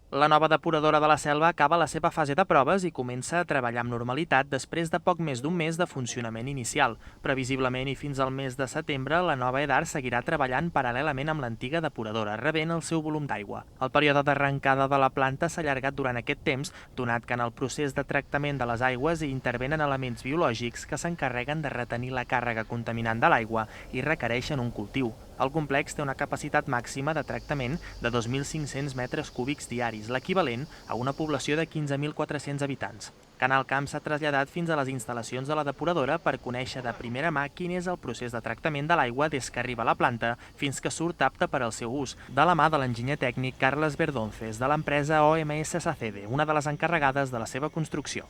La nova depuradora de la Selva acaba la seva fase de proves i comença a treballar amb normalitat després de poc més d'un mes de funcionament inicial. Previsiblement i fins al mes de setembre, la nova EDAR seguirà treballant paral·lelament amb l'antiga depuradora, rebent el seu volum d'aigua. El període d'arrencada de la planta s'ha allargat durant aquest temps, donat que en el procés de tractament de les aigües hi intervenen elements biològics que s'encarreguen de retenir la càrrega contaminant de l'aigua i requereixen un cultiu. El complex té una capacitat màxima de tractament de 2.500 metres cúbics diaris, l'equivalent a una població de 15.400 habitants. Canal Camp s'ha traslladat fins a les instal·lacions de la depuradora per conèixer de primera mà quin és el procés de tractament de l'aigua des que arriba a la planta fins que surt apta per al seu ús, de la mà de l'enginyer tècnic Carles Verdonces, de l'empresa OMS Sacede, una de les encarregades de la seva construcció.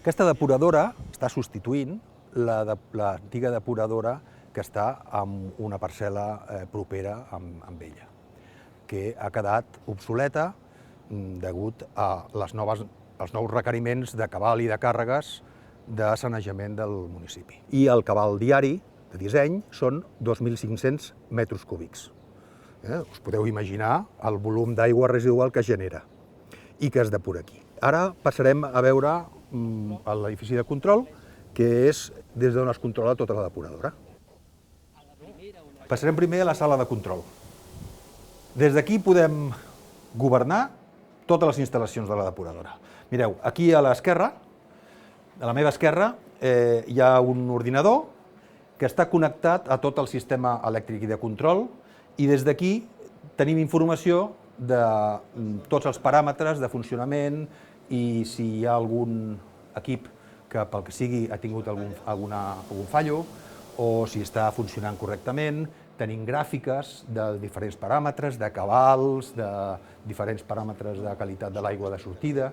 Aquesta depuradora està substituint l'antiga depuradora que està en una parcel·la propera amb ella, que ha quedat obsoleta degut als nous requeriments de cabal i de càrregues de sanejament del municipi. I el cabal diari de disseny són 2.500 metres cúbics. Us podeu imaginar el volum d'aigua residual que es genera i que es depura aquí. Ara passarem a veure l'edifici de control, que és des d'on es controla tota la depuradora. Passarem primer a la sala de control. Des d'aquí podem governar totes les instal·lacions de la depuradora. Mireu, aquí a l'esquerra, a la meva esquerra, hi ha un ordinador que està connectat a tot el sistema elèctric i de control i des d'aquí tenim informació de tots els paràmetres de funcionament i si hi ha algun equip que pel que sigui ha tingut algun fallo o si està funcionant correctament. Tenim gràfiques de diferents paràmetres, de cabals, de diferents paràmetres de qualitat de l'aigua de sortida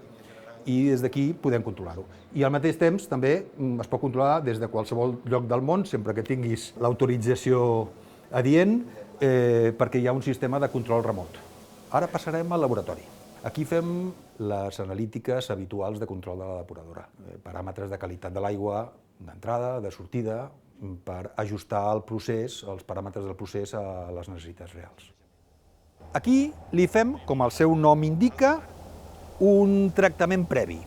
i des d'aquí podem controlar-ho. I al mateix temps també es pot controlar des de qualsevol lloc del món, sempre que tinguis l'autorització adient, perquè hi ha un sistema de control remot. Ara passarem al laboratori. Aquí fem les analítiques habituals de control de la depuradora, paràmetres de qualitat de l'aigua, d'entrada, de sortida, per ajustar el procés, els paràmetres del procés a les necessitats reals. Aquí li fem, com el seu nom indica, un tractament previ.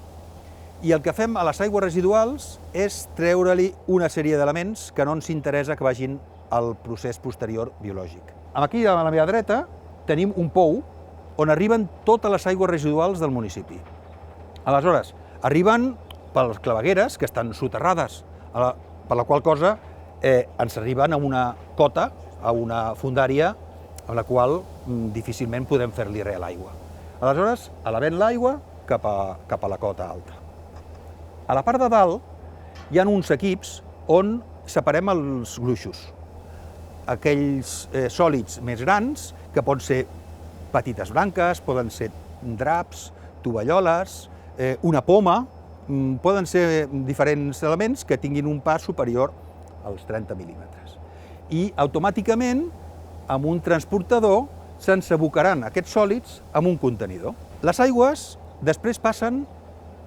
I el que fem a les aigües residuals és treure-li una sèrie d'elements que no ens interessa que vagin al procés posterior biològic. Aquí, a la meva dreta, tenim un pou on arriben totes les aigües residuals del municipi. Aleshores, arriben per les clavegueres, que estan soterrades, per la qual cosa ens arriben a una cota, a una fundària, a la qual difícilment podem fer-li res a l'aigua. Aleshores, elevem l'aigua cap a la cota alta. A la part de dalt hi ha uns equips on separem els gruixos, aquells sòlids més grans, que poden ser petites branques, poden ser draps, tovalloles, una poma, poden ser diferents elements que tinguin un pas superior als 30 mil·límetres. I automàticament, amb un transportador, se'ns abocaran aquests sòlids en un contenidor. Les aigües després passen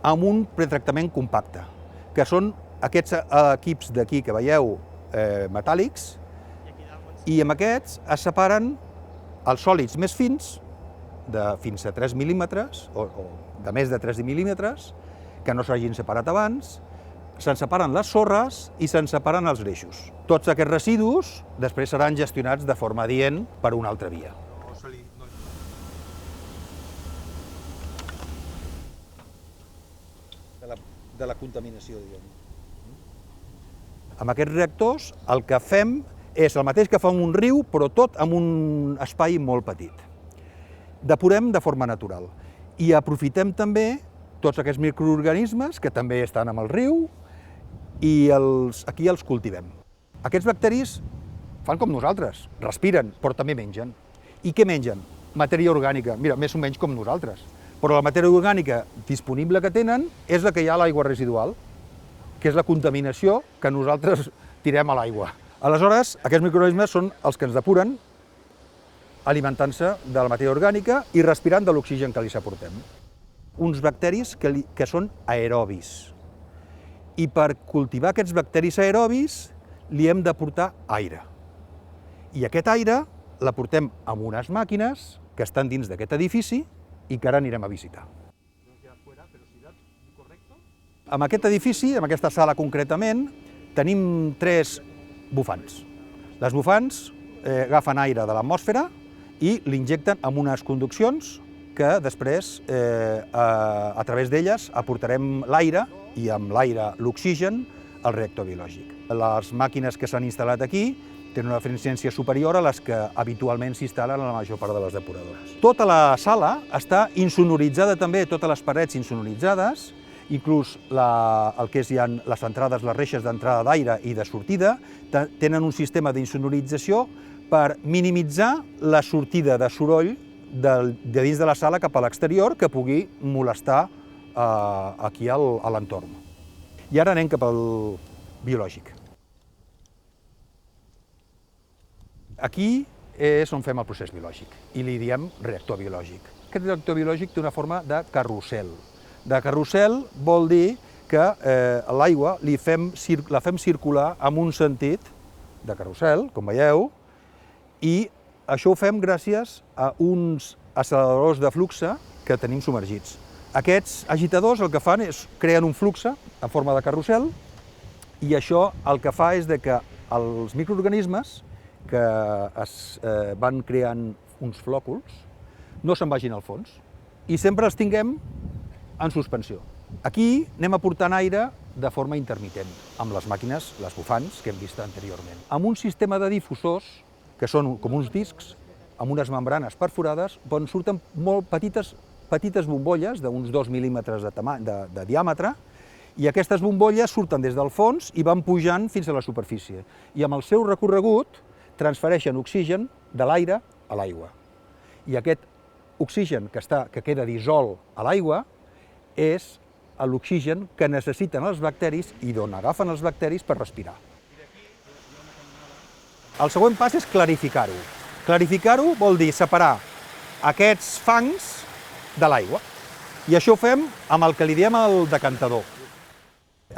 amb un pretractament compacte, que són aquests equips d'aquí que veieu metàl·lics, i amb aquests es separen els sòlids més fins, de fins a 3 mil·límetres, o de més de 3 mil·límetres, que no s'hagin separat abans, se'n separen les sorres i se'n separen els greixos. Tots aquests residus després seran gestionats de forma adient per una altra via. De la contaminació, diguem. Amb aquests reactors el que fem és el mateix que fa un riu, però tot en un espai molt petit. Depurem de forma natural i aprofitem també tots aquests microorganismes que també estan amb el riu i aquí els cultivem. Aquests bacteris fan com nosaltres, respiren, però també mengen. I què mengen? Matèria orgànica, mira, més o menys com nosaltres. Però la matèria orgànica disponible que tenen és la que hi ha a l'aigua residual, que és la contaminació que nosaltres tirem a l'aigua. Aleshores, aquests microorganismes són els que ens depuren, alimentant-se de la matèria orgànica i respirant de l'oxigen que li aportem. Uns bacteris que són aerobis. I per cultivar aquests bacteris aerobis li hem d'aportar aire. I aquest aire l'aportem amb unes màquines que estan dins d'aquest edifici i que ara anirem a visitar. En aquest edifici, en aquesta sala concretament, tenim 3 bufants. Les bufants agafen aire de l'atmosfera i l'injecten amb unes conduccions que després, a través d'elles, aportarem l'aire i amb l'aire l'oxigen al reactor biològic. Les màquines que s'han instal·lat aquí tenen una eficiència superior a les que habitualment s'instal·len a la major part de les depuradores. Tota la sala està insonoritzada també, totes les parets insonoritzades, inclús el que hi ha les entrades, les reixes d'entrada d'aire i de sortida, tenen un sistema d'insonorització per minimitzar la sortida de soroll de dins de la sala cap a l'exterior que pugui molestar aquí a l'entorn. I ara anem cap al biològic. Aquí és on fem el procés biològic i li diem reactor biològic. Aquest reactor biològic té una forma de carrusel. De carrusel vol dir que l'aigua la fem circular en un sentit de carrusel, com veieu, i això ho fem gràcies a uns acceleradors de flux que tenim submergits. Aquests agitadors el que fan és creen un flux en forma de carrusel i això el que fa és que els microorganismes que es van creant uns flòculs no se'n vagin al fons i sempre els tinguem en suspensió. Aquí anem aportant aire de forma intermitent, amb les màquines, les bufants, que hem vist anteriorment. Amb un sistema de difusors, que són com uns discs, amb unes membranes perforades, on surten molt petites bombolles d'uns 2 mil·límetres de diàmetre, i aquestes bombolles surten des del fons i van pujant fins a la superfície. I amb el seu recorregut transfereixen oxigen de l'aire a l'aigua. I aquest oxigen que queda dissolt a l'aigua és l'oxigen que necessiten els bacteris i d'on agafen els bacteris per respirar. El següent pas és clarificar-ho. Clarificar-ho vol dir separar aquests fangs de l'aigua. I això ho fem amb el que li diem el decantador.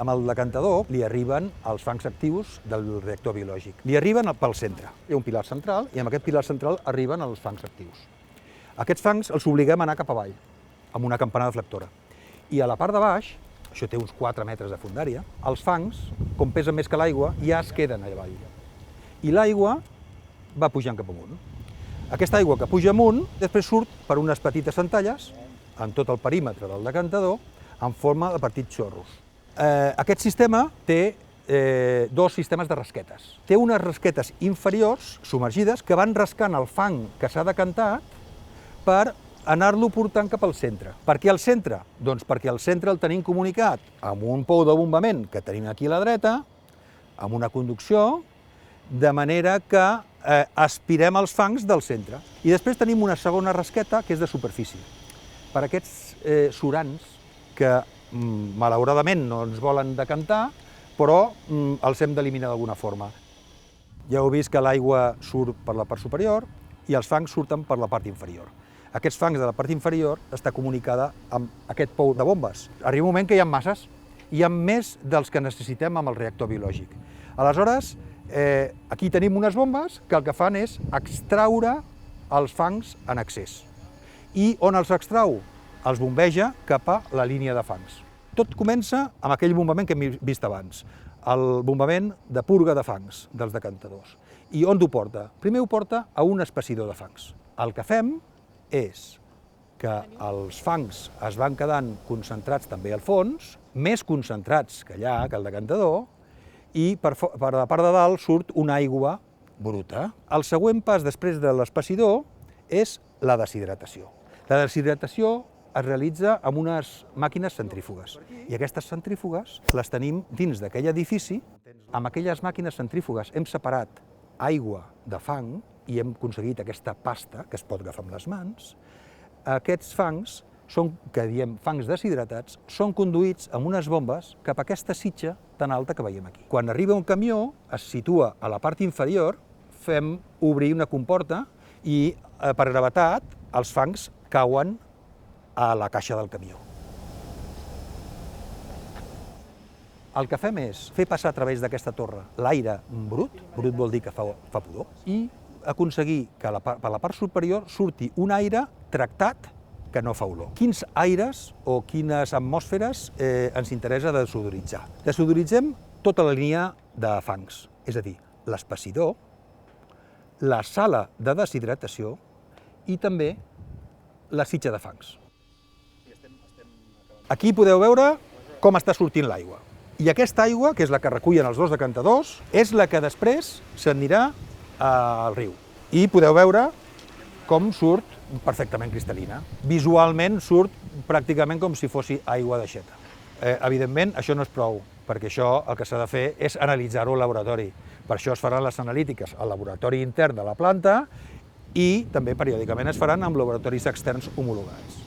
Amb el decantador li arriben els fangs actius del reactor biològic. Li arriben pel centre. Hi ha un pilar central i amb aquest pilar central arriben els fangs actius. Aquests fangs els obliguem a anar cap avall, amb una campana deflectora. I a la part de baix, això té uns 4 metres de fondària, els fangs, com pesen més que l'aigua, ja es queden allà avall. I l'aigua va pujant cap amunt. Aquesta aigua que puja amunt després surt per unes petites centalles en tot el perímetre del decantador en forma de petits xorros. Aquest sistema té 2 sistemes de rasquetes. Té unes rasquetes inferiors, submergides, que van rascant el fang que s'ha decantat per anar-lo portant cap al centre. Per què al centre? Doncs perquè al centre el tenim comunicat amb un pou de bombament que tenim aquí a la dreta, amb una conducció, de manera que aspirem els fangs del centre. I després tenim una segona rasqueta que és de superfície. Per aquests surants que malauradament no ens volen decantar, però els hem d'eliminar d'alguna forma. Ja heu vist que l'aigua surt per la part superior i els fangs surten per la part inferior. Aquests fangs de la part inferior està comunicada amb aquest pou de bombes. Arriba un moment que hi ha masses, hi ha més dels que necessitem amb el reactor biològic. Aleshores, aquí tenim unes bombes que el que fan és extraure els fangs en excés. I on els extrau? Els bombeja cap a la línia de fangs. Tot comença amb aquell bombament que hem vist abans, el bombament de purga de fangs dels decantadors. I on ho porta? Primer ho porta a un espessidor de fangs. El que fem és que els fangs es van quedant concentrats també al fons, més concentrats que allà, que al decantador, i per la part de dalt surt una aigua bruta. El següent pas després de l'espessidor és la deshidratació. La deshidratació es realitza amb unes màquines centrífugues. I aquestes centrífugues les tenim dins d'aquell edifici. Amb aquelles màquines centrífugues hem separat aigua de fang i hem aconseguit aquesta pasta que es pot agafar amb les mans. Aquests fangs, que diem fangs deshidratats, són conduïts amb unes bombes cap a aquesta sitja tan alta que veiem aquí. Quan arriba un camió, es situa a la part inferior, fem obrir una comporta i, per gravetat, els fangs cauen a la caixa del camió. El que fem és fer passar a través d'aquesta torre l'aire brut vol dir que fa pudor, i aconseguir que per la part superior surti un aire tractat que no fa olor. Quins aires o quines atmosferes ens interessa desodoritzar? Desodoritzem tota la línia de fangs, és a dir, l'espessidor, la sala de deshidratació i també la sitja de fangs. Aquí podeu veure com està sortint l'aigua. I aquesta aigua, que és la que recullen els dos decantadors, és la que després s'anirà al riu. I podeu veure com surt perfectament cristal·lina. Visualment surt pràcticament com si fos aigua d'aixeta. Evidentment, això no és prou, perquè això el que s'ha de fer és analitzar-ho al laboratori. Per això es faran les analítiques al laboratori intern de la planta i també periòdicament es faran amb laboratoris externs homologats.